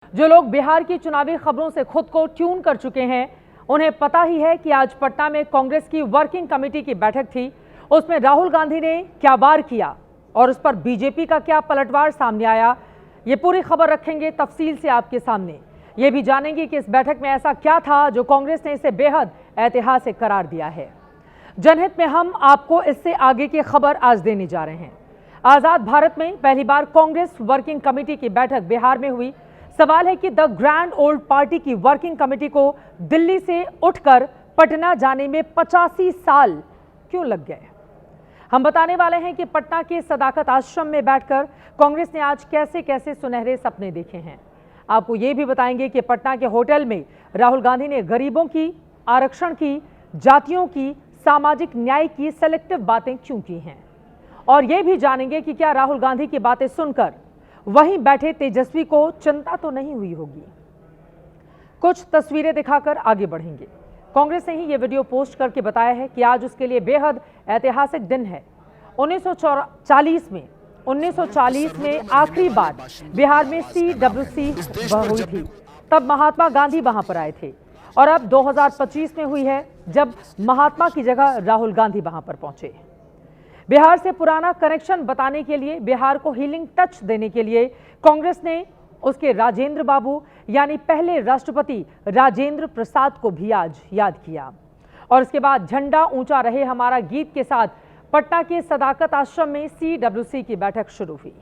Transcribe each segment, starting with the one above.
जो लोग बिहार की चुनावी खबरों से खुद को ट्यून कर चुके हैं, उन्हें पता ही है कि आज पटना में कांग्रेस की वर्किंग कमेटी की बैठक थी। उसमें राहुल गांधी ने क्या वार किया और उस पर बीजेपी का क्या पलटवार सामने आया, ये पूरी खबर रखेंगे तफसील से आपके सामने। ये भी जानेंगे कि इस बैठक में ऐसा क्या था जो कांग्रेस ने इसे बेहद ऐतिहासिक करार दिया है। जनहित में हम आपको इससे आगे की खबर आज देने जा रहे हैं। आजाद भारत में पहली बार कांग्रेस वर्किंग कमेटी की बैठक बिहार में हुई। सवाल है कि द ग्रैंड ओल्ड पार्टी की वर्किंग कमेटी को दिल्ली से उठकर पटना जाने में 85 साल क्यों लग गए। हम बताने वाले हैं कि पटना के सदाकत आश्रम में बैठकर कांग्रेस ने आज कैसे कैसे सुनहरे सपने देखे हैं। आपको ये भी बताएंगे कि पटना के होटल में राहुल गांधी ने गरीबों की, आरक्षण की, जातियों की, सामाजिक न्याय की सेलेक्टिव बातें क्यों की हैं। और ये भी जानेंगे कि क्या राहुल गांधी की बातें सुनकर वहीं बैठे तेजस्वी को चिंता तो नहीं हुई होगी। कुछ तस्वीरें दिखाकर आगे बढ़ेंगे। कांग्रेस ने ही ये वीडियो पोस्ट करके बताया है कि आज उसके लिए बेहद ऐतिहासिक दिन है। 1940 में आखिरी बार बिहार में CWC हुई थी, तब महात्मा गांधी वहां पर आए थे, और अब 2025 में हुई है जब महात्मा की जगह राहुल गांधी वहां पर पहुंचे। बिहार से पुराना कनेक्शन बताने के लिए, बिहार को हीलिंग टच देने के लिए कांग्रेस ने उसके राजेंद्र बाबू यानी पहले राष्ट्रपति राजेंद्र प्रसाद को भी आज याद किया। और इसके बाद झंडा ऊंचा रहे हमारा गीत के साथ पटना के सदाकत आश्रम में CWC की बैठक शुरू हुई।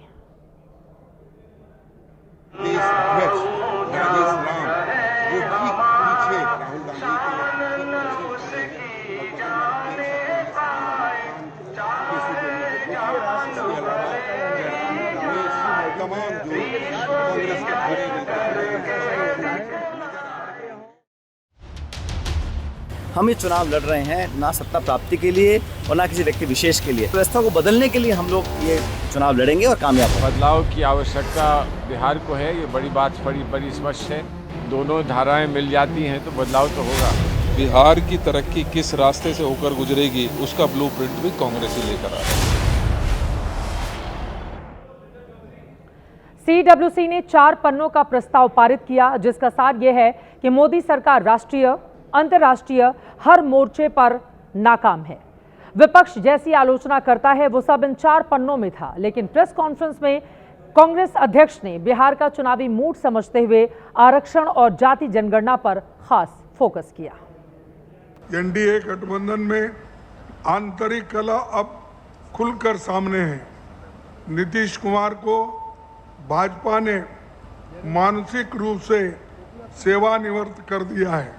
हम ये चुनाव लड़ रहे हैं ना सत्ता प्राप्ति के लिए और ना किसी व्यक्ति विशेष के लिए। व्यवस्था को बदलने के लिए हम लोग ये चुनाव लड़ेंगे और कामयाब होंगे। बदलाव की आवश्यकता बिहार को है, ये बड़ी बात बड़ी स्पष्ट है। दोनों धाराएं मिल जाती हैं तो बदलाव तो होगा। बिहार की तरक्की किस रास्ते से होकर गुजरेगी उसका ब्लूप्रिंट भी कांग्रेस ही लेकर आ रहा है। CWC ने 4 पन्नों का प्रस्ताव पारित किया, जिसका सार यह है कि मोदी सरकार राष्ट्रीय, अंतर्राष्ट्रीय हर मोर्चे पर नाकाम है। विपक्ष जैसी आलोचना करता है वो सब इन 4 पन्नों में था, लेकिन प्रेस कॉन्फ्रेंस में कांग्रेस अध्यक्ष ने बिहार का चुनावी मूड समझते हुए आरक्षण और जाति जनगणना पर खास फोकस किया। एनडीए गठबंधन में आंतरिक कला अब खुलकर सामने है। नीतीश कुमार को भाजपा ने मानसिक रूप से सेवानिवृत्त कर दिया है।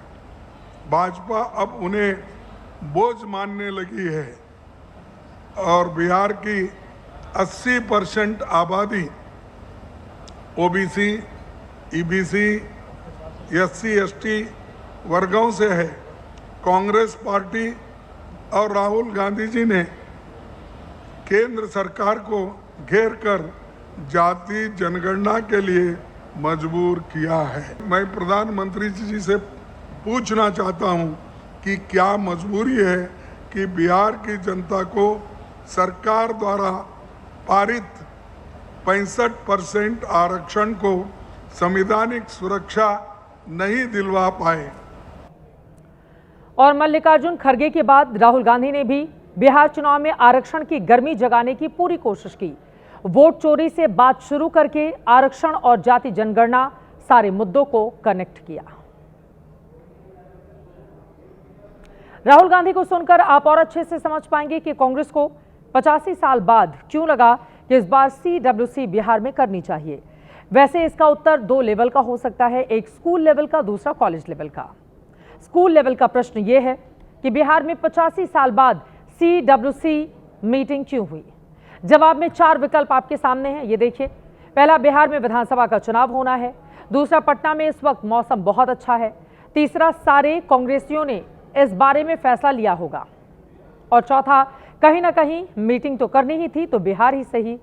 भाजपा अब उन्हें बोझ मानने लगी है और बिहार की 80% आबादी OBC, EBC, SC, ST वर्गों से है। कांग्रेस पार्टी और राहुल गांधी जी ने केंद्र सरकार को घेर कर जाति जनगणना के लिए मजबूर किया है। मैं प्रधानमंत्री जी से पूछना चाहता हूं कि क्या मजबूरी है कि बिहार की जनता को सरकार द्वारा पारित 65% आरक्षण को संवैधानिक सुरक्षा नहीं दिलवा पाए। और मल्लिकार्जुन खड़गे के बाद राहुल गांधी ने भी बिहार चुनाव में आरक्षण की गर्मी जगाने की पूरी कोशिश की। वोट चोरी से बात शुरू करके आरक्षण और जाति जनगणना सारे मुद्दों को कनेक्ट किया। राहुल गांधी को सुनकर आप और अच्छे से समझ पाएंगे कि कांग्रेस को 85 साल बाद क्यों लगा कि इस बार CWC बिहार में करनी चाहिए। वैसे इसका उत्तर 2 लेवल का हो सकता है, एक स्कूल लेवल का, दूसरा कॉलेज लेवल का। स्कूल लेवल का प्रश्न यह है कि बिहार में 85 साल बाद CWC मीटिंग क्यों हुई। जवाब में 4 विकल्प आपके सामने हैं, ये देखिए। पहला, बिहार में विधानसभा का चुनाव होना है। दूसरा, पटना में इस वक्त मौसम बहुत अच्छा है। तीसरा, सारे कांग्रेसियों ने इस बारे में फैसला लिया होगा। और चौथा, कहीं ना कहीं मीटिंग तो करनी ही थी तो बिहार ही सही।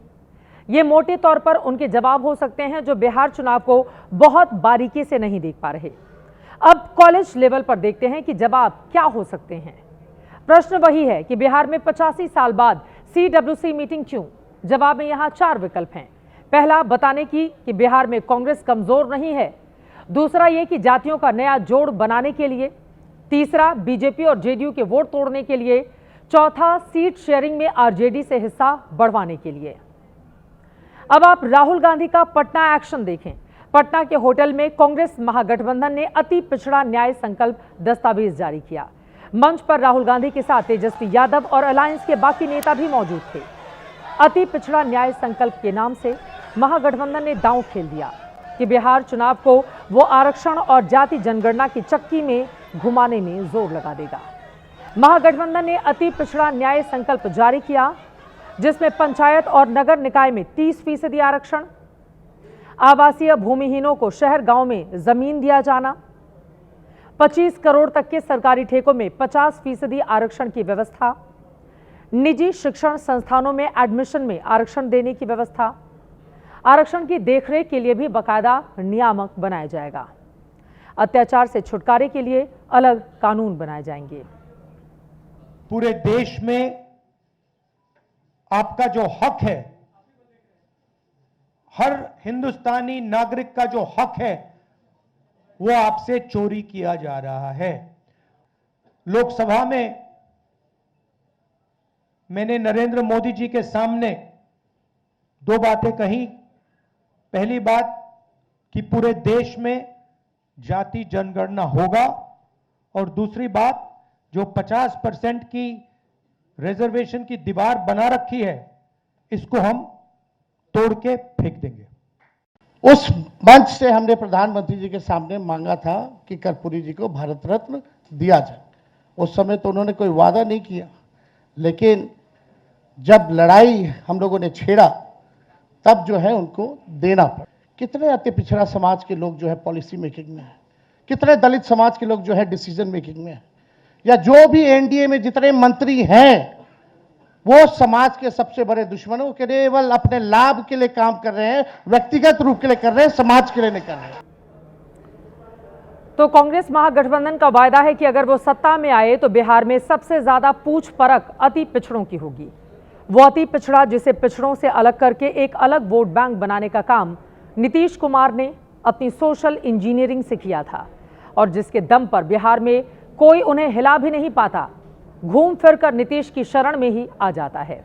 ये मोटे तौर पर उनके जवाब हो सकते हैं जो बिहार चुनाव को बहुत बारीकी से नहीं देख पा रहे। अब कॉलेज लेवल पर देखते हैं कि जवाब क्या हो सकते हैं। प्रश्न वही है कि बिहार में 85 साल बाद CWC मीटिंग क्यों। जवाब में यहां 4 विकल्प हैं। पहला, बताने की कि बिहार में कांग्रेस कमजोर नहीं है। दूसरा ये कि जातियों का नया जोड़ बनाने के लिए। तीसरा, बीजेपी और जेडीयू के वोट तोड़ने के लिए। चौथा, सीट शेयरिंग में आरजेडी से हिस्सा बढ़वाने के लिए। अब आप राहुल गांधी का पटना एक्शन देखें। पटना के होटल में कांग्रेस महागठबंधन ने अति पिछड़ा न्याय संकल्प दस्तावेज जारी किया। मंच पर राहुल गांधी के साथ तेजस्वी यादव और अलायंस के बाकी नेता भी मौजूद थे। अति पिछड़ा न्याय संकल्प के नाम से महागठबंधन ने दांव खेल दिया कि बिहार चुनाव को वो आरक्षण और जाति जनगणना की चक्की में घुमाने में जोर लगा देगा। महागठबंधन ने अति पिछड़ा न्याय संकल्प जारी किया, जिसमें पंचायत और नगर निकाय में 30% आरक्षण, आवासीय भूमिहीनों को शहर गांव में जमीन दिया जाना, 25 करोड़ तक के सरकारी ठेकों में 50% आरक्षण की व्यवस्था, निजी शिक्षण संस्थानों में एडमिशन में आरक्षण देने की व्यवस्था, आरक्षण की देखरेख के लिए भी बाकायदा नियामक बनाया जाएगा। अत्याचार से छुटकारे के लिए अलग कानून बनाए जाएंगे। पूरे देश में आपका जो हक है, हर हिंदुस्तानी नागरिक का जो हक है, वो आपसे चोरी किया जा रहा है। लोकसभा में मैंने नरेंद्र मोदी जी के सामने 2 बातें कही। पहली बात कि पूरे देश में जाति जनगणना होगा, और दूसरी बात जो 50% की रिजर्वेशन की दीवार बना रखी है, इसको हम तोड़ के फेंक देंगे। उस मंच से हमने प्रधानमंत्री जी के सामने मांगा था कि कर्पूरी जी को भारत रत्न दिया जाए। उस समय तो उन्होंने कोई वादा नहीं किया, लेकिन जब लड़ाई हम लोगों ने छेड़ा तब जो है उनको देना पड़ा। कितने अति पिछड़ा समाज के लोग जो है पॉलिसी मेकिंग में है, कितने दलित समाज के लोग जो है डिसीजन मेकिंग में है, या जो भी एनडीए में जितने मंत्री हैं वो समाज के सबसे बड़े दुश्मनों के केवल अपने लाभ के लिए काम कर रहे हैं, व्यक्तिगत रूप के लिए कर रहे हैं, समाज के लिए नहीं कर रहे हैं। तो कांग्रेस महागठबंधन का वायदा है कि अगर वो सत्ता में आए तो बिहार में सबसे ज्यादा पूछ परख अति पिछड़ों की होगी। वो अति पिछड़ा जिसे पिछड़ों से अलग करके एक अलग वोट बैंक बनाने का काम नीतीश कुमार ने अपनी सोशल इंजीनियरिंग से किया था, और जिसके दम पर बिहार में कोई उन्हें हिला भी नहीं पाता, घूम फिर कर नीतीश की शरण में ही आ जाता है।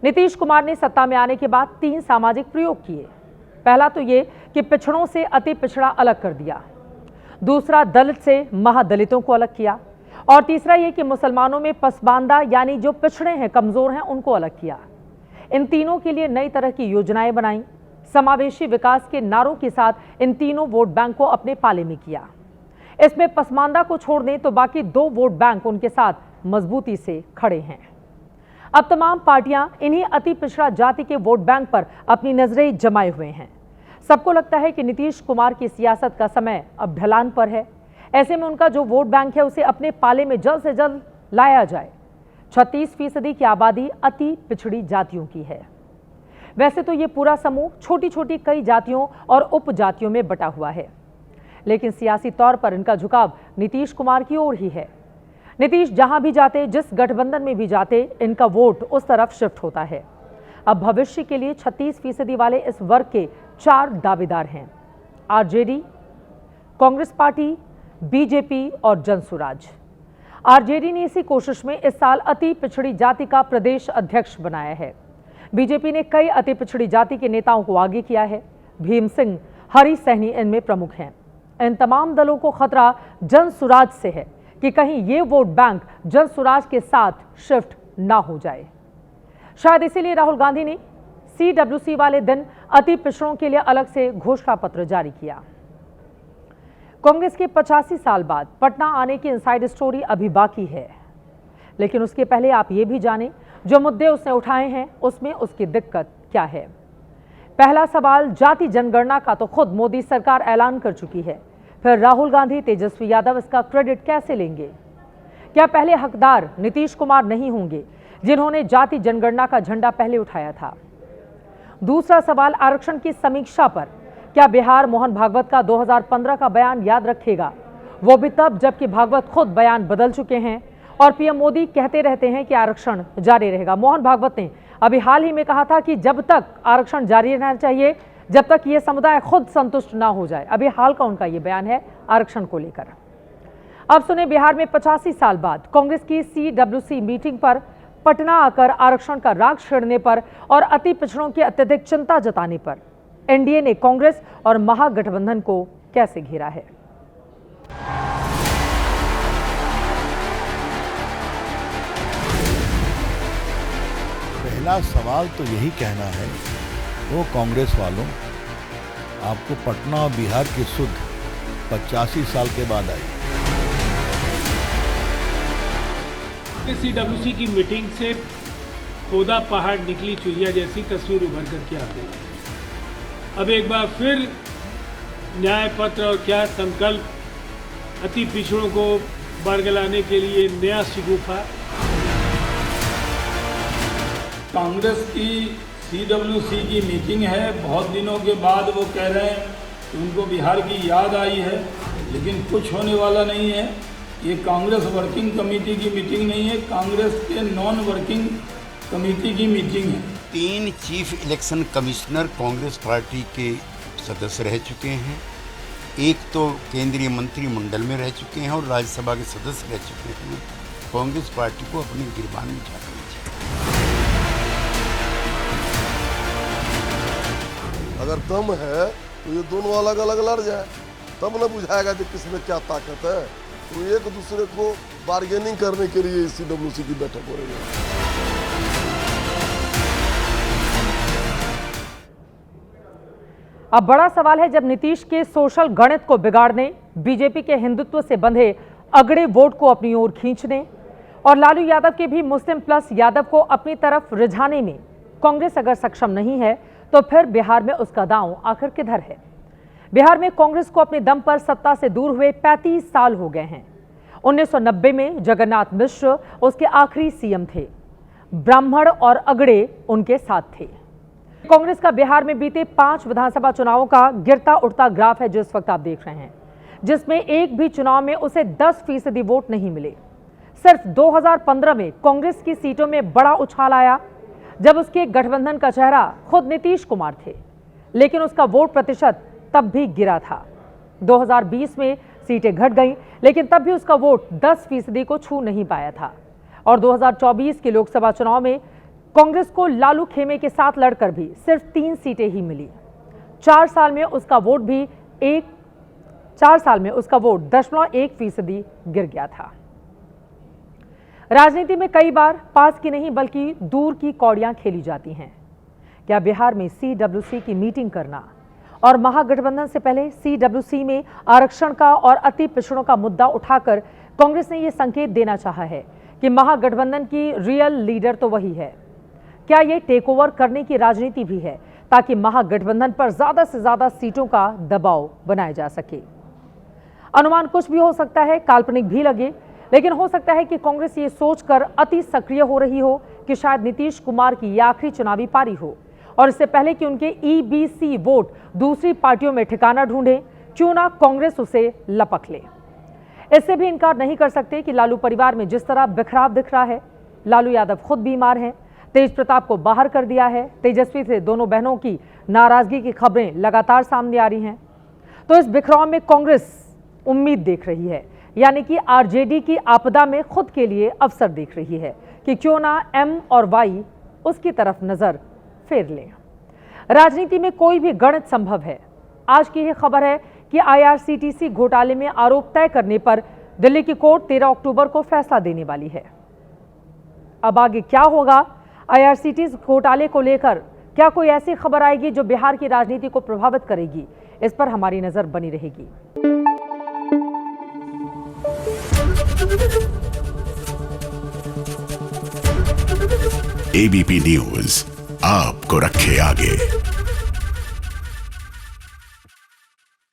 नीतीश कुमार ने सत्ता में आने के बाद 3 सामाजिक प्रयोग किए। पहला तो ये कि पिछड़ों से अति पिछड़ा अलग कर दिया, दूसरा दलित से महादलितों को अलग किया, और तीसरा ये कि मुसलमानों में पसमानदा यानी जो पिछड़े हैं, कमजोर हैं, उनको अलग किया। इन तीनों के लिए नई तरह की योजनाएं बनाई। समावेशी विकास के नारों के साथ इन तीनों वोट बैंक को अपने पाले में किया। इसमें पसमानदा को छोड़ दें तो बाकी 2 वोट बैंक उनके साथ मजबूती से खड़े हैं। अब तमाम पार्टियां इन्हीं अति पिछड़ा जाति के वोट बैंक पर अपनी नजरें जमाए हुए हैं। सबको लगता है कि नीतीश कुमार की सियासत का समय अब ढलान पर है। ऐसे में उनका जो वोट बैंक है उसे अपने पाले में जल्द से जल्द लाया जाए। 36% की आबादी अति पिछड़ी जातियों की है। वैसे तो ये पूरा समूह छोटी छोटी कई जातियों और उपजातियों में बटा हुआ है, लेकिन सियासी तौर पर इनका झुकाव नीतीश कुमार की ओर ही है। नीतीश जहां भी जाते, जिस गठबंधन में भी जाते, इनका वोट उस तरफ शिफ्ट होता है। अब भविष्य के लिए 36% वाले इस वर्ग के 4 दावेदार हैं: आरजेडी, कांग्रेस पार्टी, बीजेपी और जनसुराज। आरजेडी ने इसी कोशिश में इस साल अति पिछड़ी जाति का प्रदेश अध्यक्ष बनाया है। बीजेपी ने कई अति पिछड़ी जाति के नेताओं को आगे किया है। भीम सिंह, हरी सहनी इनमें प्रमुख हैं। इन तमाम दलों को खतरा जनसुराज से है कि कहीं ये वोट बैंक जनसुराज के साथ शिफ्ट ना हो जाए। शायद इसीलिए राहुल गांधी ने CWC वाले दिन अति पिछड़ों के लिए अलग से घोषणा पत्र जारी किया। कांग्रेस के 85 साल बाद पटना आने की इनसाइड स्टोरी अभी बाकी है, लेकिन उसके पहले आप ये भी जानें जो मुद्दे उसने उठाए हैं उसमें उसकी दिक्कत क्या है। पहला सवाल, जाति जनगणना का तो खुद मोदी सरकार ऐलान कर चुकी है, फिर राहुल गांधी, तेजस्वी यादव इसका क्रेडिट कैसे लेंगे? क्या पहले हकदार नीतीश कुमार नहीं होंगे जिन्होंने जाति जनगणना का झंडा पहले उठाया था? दूसरा सवाल, आरक्षण की समीक्षा पर क्या बिहार मोहन भागवत का 2015 का बयान याद रखेगा? वो भी तब जबकि भागवत खुद बयान बदल चुके हैं और पीएम मोदी कहते रहते हैं कि आरक्षण जारी रहेगा। मोहन भागवत ने अभी हाल ही में कहा था कि जब तक आरक्षण जारी रहना चाहिए, जब तक ये समुदाय खुद संतुष्ट ना हो जाए। अभी हाल का उनका ये बयान है आरक्षण को लेकर। अब सुने बिहार में 85 साल बाद कांग्रेस की CWC मीटिंग पर पटना आकर आरक्षण का राग छेड़ने पर और अति पिछड़ों की अत्यधिक चिंता जताने पर एनडीए ने कांग्रेस और महागठबंधन को कैसे घेरा है। पहला सवाल तो यही कहना है, वो कांग्रेस वालों, आपको पटना और बिहार की सुध 85 साल के बाद आई। CWC की मीटिंग से खोदा पहाड़ निकली चुहिया जैसी तस्वीर उभर कर के आ गई। अब एक बार फिर न्याय पत्र और क्या संकल्प अति पिछड़ों को बरगलाने के लिए नया शिगुफा। कांग्रेस की CWC की मीटिंग है, बहुत दिनों के बाद वो कह रहे हैं कि उनको बिहार की याद आई है, लेकिन कुछ होने वाला नहीं है। ये कांग्रेस वर्किंग कमेटी की मीटिंग नहीं है, कांग्रेस के नॉन वर्किंग कमेटी की मीटिंग है। 3 chief election commissioner Congress party के सदस्य रह चुके हैं, एक तो केंद्रीय मंत्रिमंडल में रह चुके हैं और राज्यसभा के सदस्य रह चुके हैं। कांग्रेस पार्टी को अपने गिरबान में झांकना चाहिए। अगर दम है तो ये दोनों अलग अलग लड़ जाए, तब न बुझाएगा कि किसमें क्या ताकत है। तो एक दूसरे को बार्गेनिंग करने के लिए CWC की बैठक हो रही है। अब बड़ा सवाल है, जब नीतीश के सोशल गणित को बिगाड़ने, बीजेपी के हिंदुत्व से बंधे अगड़े वोट को अपनी ओर खींचने और लालू यादव के भी मुस्लिम प्लस यादव को अपनी तरफ रिझाने में कांग्रेस अगर सक्षम नहीं है, तो फिर बिहार में उसका दांव आखिर किधर है। बिहार में कांग्रेस को अपने दम पर सत्ता से दूर हुए 35 साल हो गए हैं। 1990 में जगन्नाथ मिश्र उसके आखिरी सीएम थे। ब्राह्मण और अगड़े उनके साथ थे। कांग्रेस का बिहार में बीते 5 विधानसभा चुनावों का गिरता उठता ग्राफ है जो इस वक्त आप देख रहे हैं, जिसमें एक भी चुनाव में उसे 10% वोट नहीं मिले। सिर्फ 2015 में कांग्रेस की सीटों में बड़ा उछाल आया जब उसके गठबंधन का चेहरा खुद नीतीश कुमार थे, लेकिन उसका वोट प्रतिशत तब भी गिरा था। 2020 में सीटें घट गईं, लेकिन तब भी उसका वोट 10% को छू नहीं पाया था। और 2024 के लोकसभा चुनाव में कांग्रेस को लालू खेमे के साथ लड़कर भी सिर्फ 3 सीटें ही मिली। 4 साल में उसका वोट 0.1% गिर गया था। राजनीति में कई बार पास की नहीं बल्कि दूर की कौड़ियां खेली जाती हैं। क्या बिहार में CWC की मीटिंग करना और महागठबंधन से पहले CWC में आरक्षण का और अति पिछड़ों का मुद्दा उठाकर कांग्रेस ने यह संकेत देना चाहा है कि महागठबंधन की रियल लीडर तो वही है? क्या ये टेक ओवर करने की राजनीति भी है ताकि महागठबंधन पर ज्यादा से ज्यादा सीटों का दबाव बनाया जा सके? अनुमान कुछ भी हो सकता है, काल्पनिक भी लगे, लेकिन हो सकता है कि कांग्रेस ये सोचकर अति सक्रिय हो रही हो कि शायद नीतीश कुमार की यह आखिरी चुनावी पारी हो और इससे पहले कि उनके EBC वोट दूसरी पार्टियों में ठिकाना ढूंढे, क्यों ना कांग्रेस उसे लपक ले। इससे भी इनकार नहीं कर सकते कि लालू परिवार में जिस तरह बिखराव दिख रहा है, लालू यादव खुद बीमार हैं, तेज प्रताप को बाहर कर दिया है, तेजस्वी से दोनों बहनों की नाराजगी की खबरें लगातार सामने आ रही हैं। तो इस बिखराव में कांग्रेस उम्मीद देख रही है, यानी कि RJD की आपदा में खुद के लिए अवसर देख रही है कि क्यों ना M और Y उसकी तरफ नजर फेर लें। राजनीति में कोई भी गणित संभव है। आज की यह खबर है कि IRCTC घोटाले में आरोप तय करने पर दिल्ली की कोर्ट 13 अक्टूबर को फैसला देने वाली है। अब आगे क्या होगा? IRCTC घोटाले को लेकर क्या कोई ऐसी खबर आएगी जो बिहार की राजनीति को प्रभावित करेगी? इस पर हमारी नजर बनी रहेगी। ABP न्यूज आपको रखे आगे।